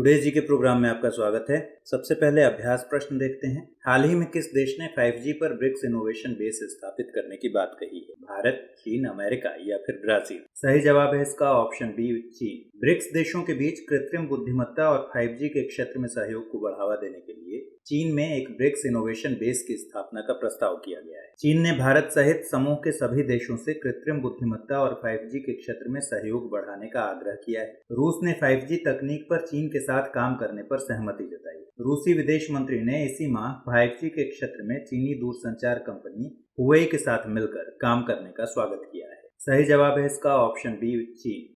Today जी के programme में आपका स्वागत है। सबसे पहले अभ्यास प्रश्न देखते हैं। हाल ही में किस देश ने 5G पर ब्रिक्स इनोवेशन बेस स्थापित करने की बात कही है? भारत, चीन, अमेरिका या फिर ब्राजील? सही जवाब है इसका ऑप्शन बी, चीन। ब्रिक्स देशों के बीच कृत्रिम बुद्धिमत्ता और 5G के क्षेत्र में सहयोग को बढ़ावा देने के लिए चीन में एक ब्रिक्स इनोवेशन बेस की स्थापना का प्रस्ताव किया गया है। चीन ने भारत सहित समूह के सभी देशों से कृत्रिम बुद्धिमत्ता और 5G के क्षेत्र में सहयोग बढ़ाने का आग्रह किया है। रूस ने 5G तकनीक पर चीन के साथ काम करने पर सहमति जताई। रूसी विदेश मंत्री ने इसी माह 5G के क्षेत्र में चीनी दूरसंचार कंपनी हुवेई के साथ मिलकर काम करने का स्वागत किया है। सही जवाब है इसका ऑप्शन बी, चीन।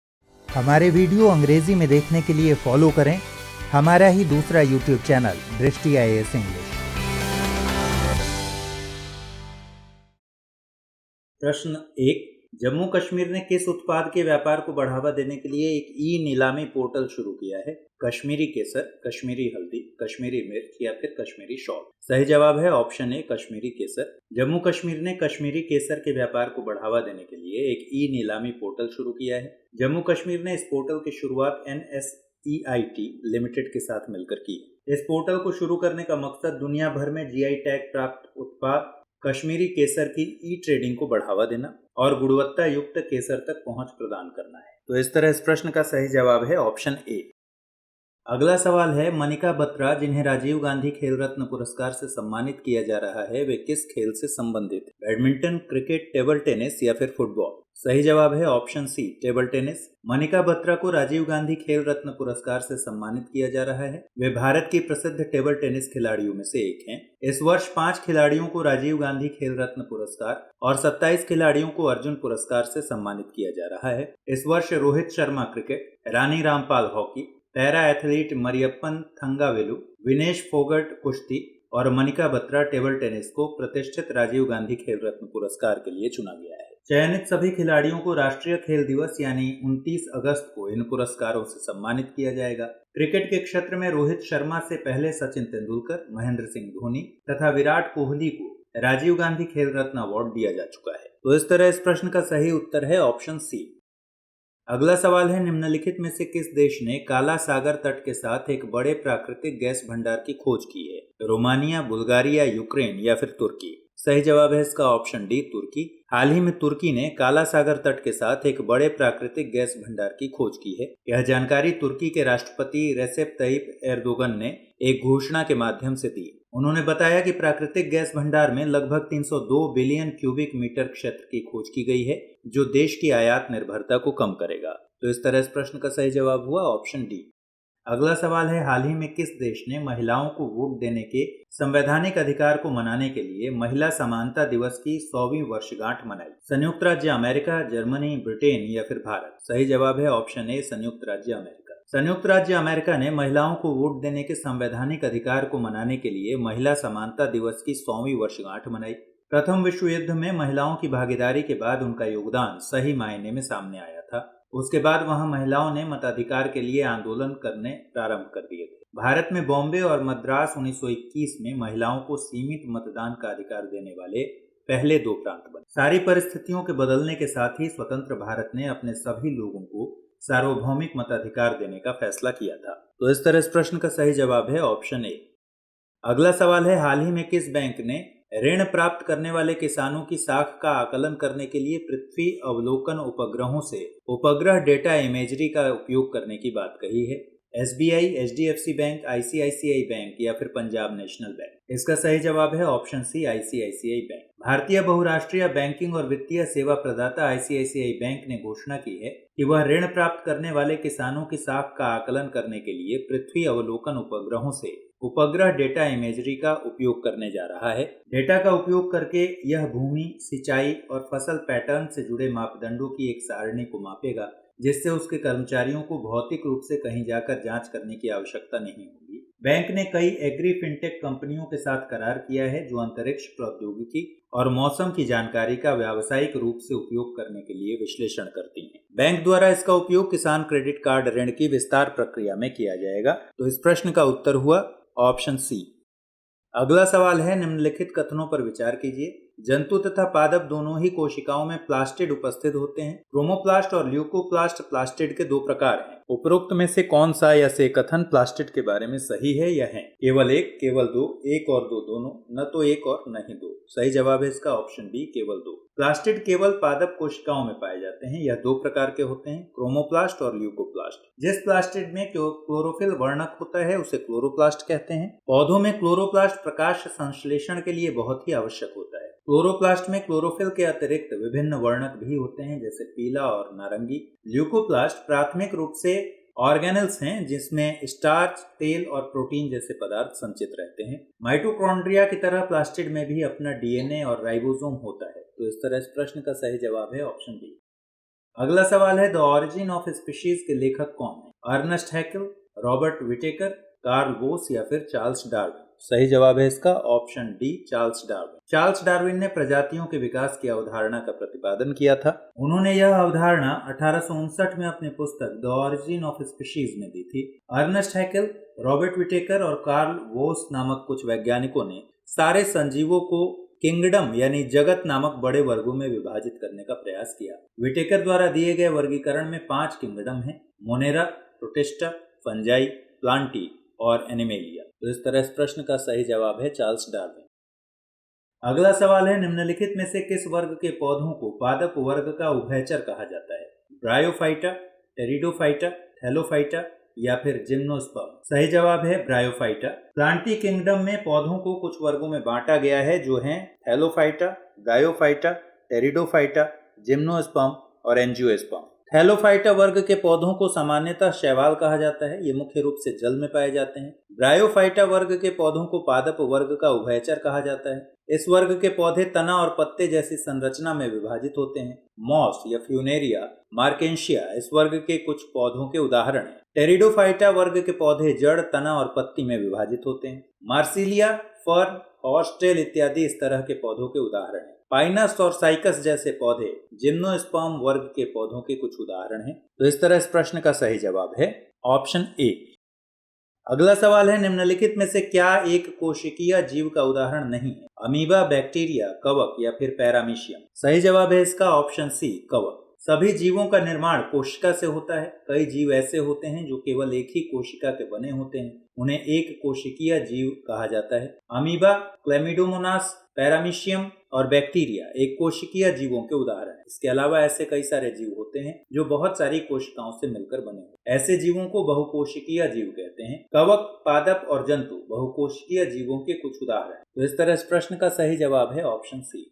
हमारे वीडियो अंग्रेजी में देखने के लिए फॉलो करें हमारा ही दूसरा यूट्यूब चैनल दृष्टि IAS इंग्लिश। प्रश्न 1, जम्मू कश्मीर ने किस उत्पाद के व्यापार को बढ़ावा देने के लिए एक नीलामी पोर्टल शुरू किया है? कश्मीरी केसर, कश्मीरी हल्दी, कश्मीरी मिर्च या फिर कश्मीरी शॉल? सही जवाब है ऑप्शन ए, कश्मीरी केसर। जम्मू कश्मीर ने कश्मीरी केसर के व्यापार को बढ़ावा देने के लिए एक नीलामी पोर्टल शुरू किया है। जम्मू कश्मीर ने इस पोर्टल की शुरुआत NSEIT लिमिटेड के साथ मिलकर की। इस पोर्टल को शुरू करने का मकसद दुनिया भर में GI टैग प्राप्त उत्पाद कश्मीरी केसर की ट्रेडिंग को बढ़ावा देना और गुणवत्ता युक्त केसर तक पहुंच प्रदान करना है। तो इस तरह इस प्रश्न का सही जवाब है ऑप्शन ए। अगला सवाल है, मनिका बत्रा जिन्हें राजीव गांधी खेल रत्न पुरस्कार से सम्मानित किया जा रहा है वे किस खेल से संबंधित है? बैडमिंटन, क्रिकेट, टेबल टेनिस या फिर फुटबॉल? सही जवाब है option C, table tennis. Manika Batra को राजीव गांधी खेल रत्न पुरस्कार से सम्मानित किया जा रहा है। वे भारत की प्रसिद्ध टेबल टेनिस खिलाड़ियों में से एक हैं। इस वर्ष 5 खिलाड़ियों को राजीव गांधी खेल रत्न पुरस्कार और 27 खिलाड़ियों को अर्जुन पुरस्कार से सम्मानित किया जा रहा है। इस वर्ष Rohit Sharma cricket, Rani Rampal hockey, para athlete Mariyappan Thangavelu, Vinesh Phogat कुश्ती और मनिका बत्रा टेबल टेनिस को प्रतिष्ठित राजीव गांधी खेल रत्न पुरस्कार के लिए चुना गया है। चयनित सभी खिलाड़ियों को राष्ट्रीय खेल दिवस यानी 29 अगस्त को इन पुरस्कारों से सम्मानित किया जाएगा। क्रिकेट के क्षेत्र में रोहित शर्मा से पहले सचिन तेंदुलकर, महेंद्र सिंह धोनी तथा विराट कोहली को राजीव गांधी खेल रत्न अवार्ड दिया जा चुका है। तो इस तरह इस प्रश्न का सही उत्तर है ऑप्शन सी। अगला सवाल है, निम्नलिखित में से किस देश ने काला सागर तट के साथ एक बड़े प्राकृतिक गैस भंडार की खोज की है? रोमानिया, बुल्गारिया, यूक्रेन या फिर तुर्की? सही जवाब है इसका ऑप्शन डी, तुर्की। हाल ही में तुर्की ने काला सागर तट के साथ एक बड़े प्राकृतिक गैस भंडार की खोज की है। यह जानकारी तुर्की के राष्ट्रपति रेसेप तय्यिप एर्दोगन ने एक घोषणा के माध्यम से दी। उन्होंने बताया कि प्राकृतिक गैस भंडार में लगभग 302 बिलियन क्यूबिक मीटर क्षेत्र की खोज की गई है, जो देश की आयात निर्भरता को कम करेगा। तो इस तरह इस प्रश्न का सही जवाब हुआ ऑप्शन डी। अगला सवाल है, हाल ही में किस देश ने महिलाओं को वोट देने के संवैधानिक अधिकार को मनाने के लिए महिला समानता दिवस की 100वीं वर्षगांठ मनाई? संयुक्त राज्य अमेरिका, जर्मनी, ब्रिटेन या फिर भारत? सही जवाब है ऑप्शन ए, संयुक्त राज्य अमेरिका। संयुक्त राज्य अमेरिका ने महिलाओं को वोट देने के संवैधानिक अधिकार को मनाने के लिए महिला समानता दिवस की 100वीं वर्षगांठ मनाई। प्रथम विश्व युद्ध में महिलाओं की भागीदारी के बाद उनका योगदान सही मायने में सामने आया था। उसके बाद वहां महिलाओं ने मताधिकार के लिए आंदोलन करने प्रारंभ कर दिए थे। भारत में बॉम्बे और मद्रास 1921 में महिलाओं को सीमित मतदान का अधिकार देने वाले पहले 2 प्रांत बने। सारी परिस्थितियों के बदलने के साथ ही स्वतंत्र भारत ने अपने सभी लोगों को सार्वभौमिक मताधिकार देने का फैसला किया था। तो इस तरह इस प्रश्न का सही जवाब है ऑप्शन ए। अगला सवाल है, हाल ही में किस बैंक ने ऋण प्राप्त करने वाले किसानों की साख का आकलन करने के लिए पृथ्वी अवलोकन उपग्रहों से उपग्रह डेटा इमेजरी का उपयोग करने की बात कही है? SBI, HDFC bank, ICICI bank या फिर पंजाब नेशनल बैंक? इसका सही जवाब है ऑप्शन सी, ICICI बैंक। भारतीय बहुराष्ट्रीय बैंकिंग और वित्तीय सेवा प्रदाता ICICI बैंक ने घोषणा की है कि वह ऋण प्राप्त करने वाले किसानों की साख का आकलन करने के लिए पृथ्वी अवलोकन उपग्रहों से उपग्रह डेटा इमेजरी का उपयोग करने जा रहा है। डेटा का उपयोग करके यह भूमि, सिंचाई और फसल पैटर्न से जुड़े मापदंडों की एक सारणी को मापेगा, जिससे उसके कर्मचारियों को भौतिक रूप से कहीं जाकर जांच करने की आवश्यकता नहीं होगी। बैंक ने कई एग्री फिनटेक कंपनियों के साथ करार किया है जो अंतरिक्ष प्रौद्योगिकी और मौसम की जानकारी का व्यावसायिक रूप से उपयोग करने के लिए विश्लेषण करती हैं। बैंक द्वारा इसका उपयोग किसान क्रेडिट कार्ड ऋण की विस्तार प्रक्रिया में किया जाएगा। तो इस प्रश्न का उत्तर हुआ ऑप्शन सी। अगला सवाल है, निम्नलिखित कथनों पर विचार कीजिए। जंतु तथा पादप दोनों ही कोशिकाओं में प्लास्टिड उपस्थित होते हैं। क्रोमोप्लास्ट और ल्यूकोप्लास्ट प्लास्टिड के दो प्रकार हैं। उपरोक्त में से कौन सा या से कथन प्लास्टिड के बारे में सही है या है? केवल एक, केवल दो, एक और दो दोनों, न तो एक और न ही दो। सही जवाब है इसका ऑप्शन बी, केवल दो। प्लास्टिड केवल पादप कोशिकाओं में पाए जाते हैं। यह दो प्रकार के होते हैं, क्रोमोप्लास्ट और ल्यूकोप्लास्ट। जिस प्लास्टिड में क्लोरोफिल वर्णक होता है उसे क्लोरोप्लास्ट कहते हैं। पौधों में क्लोरोप्लास्ट प्रकाश संश्लेषण के लिए बहुत ही आवश्यक होता है। क्लोरोप्लास्ट में क्लोरोफिल के अतिरिक्त विभिन्न वर्णक भी होते हैं, जैसे पीला और नारंगी। ल्यूकोप्लास्ट प्राथमिक रूप से ऑर्गेनेल्स हैं जिसमें स्टार्च, तेल और प्रोटीन जैसे पदार्थ संचित रहते हैं। माइटोकॉन्ड्रिया की तरह प्लास्टिड में भी अपना डीएनए और राइबोसोम होता है। तो इस तरह इस प्रश्न का सही जवाब है ऑप्शन बी। अगला सवाल है, द ऑरिजिन ऑफ स्पीशीज के लेखक कौन है? Ernst Haeckel, Robert Whittaker, Carl Woese या फिर चार्ल्स डार्विन? सही जवाब है इसका option D, Charles Darwin. Charles Darwin ने प्रजातियों के विकास की अवधारणा का प्रतिपादन किया था। उन्होंने यह अवधारणा 1859 में अपनी पुस्तक द ऑरिजिन ऑफ स्पीशीज में दी थी। अर्नेस्ट हैकेल, रॉबर्ट विटेकर और कार्ल वोस नामक कुछ वैज्ञानिकों ने सारे संजीवों को किंगडम यानी जगत नामक बड़े वर्गों में विभाजित करने का प्रयास किया। विटेकर द्वारा दिए गए वर्गीकरण में 5 किंगडम हैं, मोनेरा, प्रोटिस्टा, फंजाई, प्लांटी और एनिमेलिया। तो इस तरह इस प्रश्न का सही जवाब है चार्ल्स डार्विन। अगला सवाल है, निम्नलिखित में से किस वर्ग के पौधों को पादप वर्ग का उभयचर कहा जाता है? ब्रायोफाइटा, टेरिडोफाइटा, थैलोफाइटा या फिर जिम्नोस्पर्म? सही जवाब है ब्रायोफाइटा। प्लांटी किंगडम में पौधों को कुछ वर्गों में बांटा गया है, जो हैं थैलोफाइटा, ब्रायोफाइटा, टेरिडोफाइटा, जिम्नोस्पर्म और एंजियोस्पर्म। थैलोफाइटा वर्ग के पौधों को सामान्यतः शैवाल कहा जाता है। ये मुख्य रूप से जल में पाए जाते हैं। ब्रायोफाइटा वर्ग के पौधों को पादप वर्ग का उभयचर कहा जाता है। इस वर्ग के पौधे तना और पत्ते जैसी संरचना में विभाजित होते हैं। मॉस या फ्यूनेरिया, मार्केंशिया इस वर्ग के कुछ पौधों के उदाहरण हैं। टेरिडोफाइटा वर्ग के पौधे जड़, तना और पत्ती में विभाजित होते हैं। मार्सिलिया, फर्न, हॉर्सटेल इत्यादि इस तरह के पौधों के उदाहरण हैं। पाइनस और साइकस जैसे पौधे जिम्नोस्पर्म वर्ग के पौधों के कुछ उदाहरण हैं। तो इस तरह इस प्रश्न का सही जवाब है ऑप्शन ए। अगला सवाल है, निम्नलिखित में से क्या एक कोशिकीय जीव का उदाहरण नहीं है? अमीबा, बैक्टीरिया, कवक या फिर पैरामीशियम? सही जवाब है इसका ऑप्शन सी, कवक। सभी जीवों का निर्माण कोशिका से होता है। कई जीव ऐसे होते हैं जो केवल एक ही कोशिका के बने होते हैं, उन्हें एक कोशिकीय जीव कहा जाता है। अमीबा, क्लेमिडोमोनास, पैरामीशियम और बैक्टीरिया एक कोशिकीय जीवों के उदाहरण हैं। इसके अलावा ऐसे कई सारे जीव होते हैं जो बहुत सारी कोशिकाओं से मिलकर बने होते हैं। ऐसे जीवों को बहुकोशिकीय जीव कहते हैं। कवक, पादप और जंतु बहुकोशिकीय जीवों के कुछ उदाहरण हैं। तो इस तरह इस प्रश्न का सही जवाब है ऑप्शन सी।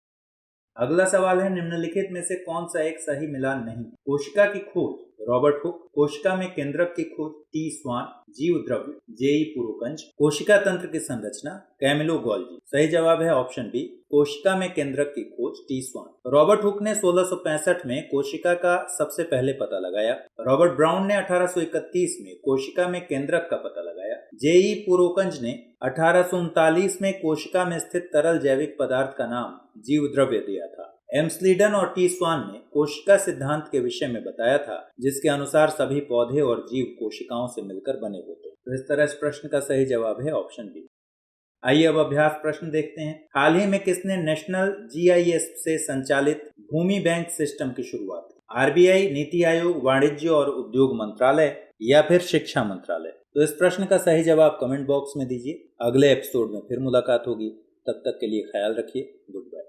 अगला सवाल है, निम्नलिखित में से कौन सा एक सही मिलान नहीं? कोशिका की खोज, रॉबर्ट हुक। कोशिका में केंद्रक की खोज, टी स्वान। जीव द्रव्य, जे.ई. पुरुकंज। कोशिका तंत्र की संरचना, कैमिलो गोल्जी। सही जवाब है ऑप्शन बी, कोशिका में केंद्रक की खोज, टी स्वान। रॉबर्ट हुक ने 1665 में कोशिका का सबसे पहले पता लगाया। रॉबर्ट ब्राउन ने 1831 में कोशिका में केंद्रक का पता लगाया। जे.ई. पुरुकंज ने 1839 में कोशिका में स्थित तरल जैविक पदार्थ का नाम जीव द्रव्य दिया था। एम स्लीडन और टी स्वान ने कोशिका सिद्धांत के विषय में बताया था, जिसके अनुसार सभी पौधे और जीव कोशिकाओं से मिलकर बने होते हैं। तो इस तरह इस प्रश्न का सही जवाब है ऑप्शन बी। आइए अब अभ्यास प्रश्न देखते हैं। हाल ही में किसने नेशनल जीआईएस से संचालित भूमि बैंक सिस्टम की शुरुआत की? आरबीआई, नीति आयोग, वाणिज्य और उद्योग मंत्रालय या फिर शिक्षा मंत्रालय? तो इस प्रश्न का सही जवाब कमेंट बॉक्स में दीजिए। अगले एपिसोड में फिर मुलाकात होगी। तब तक के लिए ख्याल रखिए। Good bye.